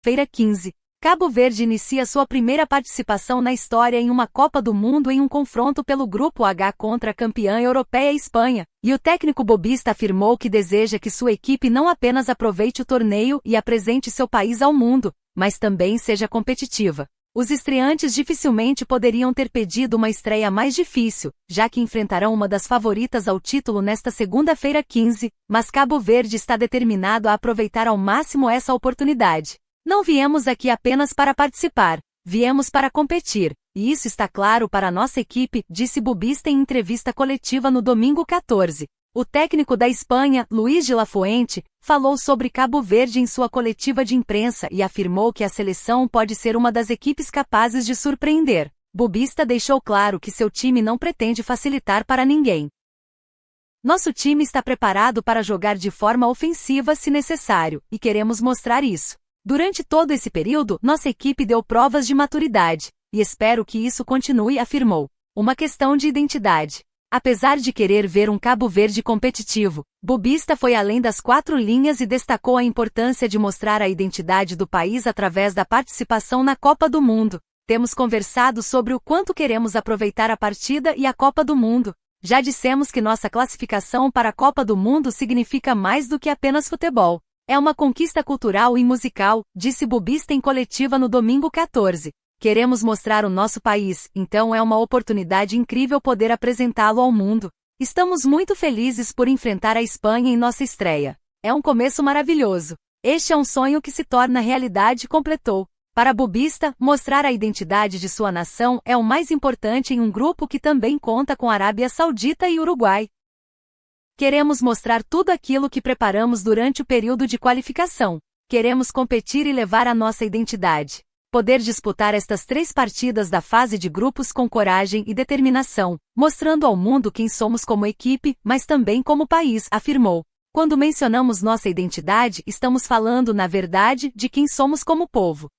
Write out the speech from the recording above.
Feira 15. Cabo Verde inicia sua primeira participação na história em uma Copa do Mundo em um confronto pelo Grupo H contra a campeã europeia Espanha, e o técnico bobista afirmou que deseja que sua equipe não apenas aproveite o torneio e apresente seu país ao mundo, mas também seja competitiva. Os estreantes dificilmente poderiam ter pedido uma estreia mais difícil, já que enfrentarão uma das favoritas ao título nesta segunda-feira 15, mas Cabo Verde está determinado a aproveitar ao máximo essa oportunidade. Não viemos aqui apenas para participar, viemos para competir, e isso está claro para a nossa equipe, disse Bobista em entrevista coletiva no domingo 14. O técnico da Espanha, Luís de la Fuente, falou sobre Cabo Verde em sua coletiva de imprensa e afirmou que a seleção pode ser uma das equipes capazes de surpreender. Bobista deixou claro que seu time não pretende facilitar para ninguém. Nosso time está preparado para jogar de forma ofensiva se necessário, e queremos mostrar isso. Durante todo esse período, nossa equipe deu provas de maturidade, e espero que isso continue, afirmou. Uma questão de identidade. Apesar de querer ver um Cabo Verde competitivo, Bobista foi além das 4 linhas e destacou a importância de mostrar a identidade do país através da participação na Copa do Mundo. Temos conversado sobre o quanto queremos aproveitar a partida e a Copa do Mundo. Já dissemos que nossa classificação para a Copa do Mundo significa mais do que apenas futebol. É uma conquista cultural e musical, disse Bobista em coletiva no domingo 14. Queremos mostrar o nosso país, então é uma oportunidade incrível poder apresentá-lo ao mundo. Estamos muito felizes por enfrentar a Espanha em nossa estreia. É um começo maravilhoso. Este é um sonho que se torna realidade, completou. Para Bobista, mostrar a identidade de sua nação é o mais importante em um grupo que também conta com Arábia Saudita e Uruguai. Queremos mostrar tudo aquilo que preparamos durante o período de qualificação. Queremos competir e levar a nossa identidade. Poder disputar estas 3 partidas da fase de grupos com coragem e determinação, mostrando ao mundo quem somos como equipe, mas também como país, afirmou. Quando mencionamos nossa identidade, estamos falando, na verdade, de quem somos como povo.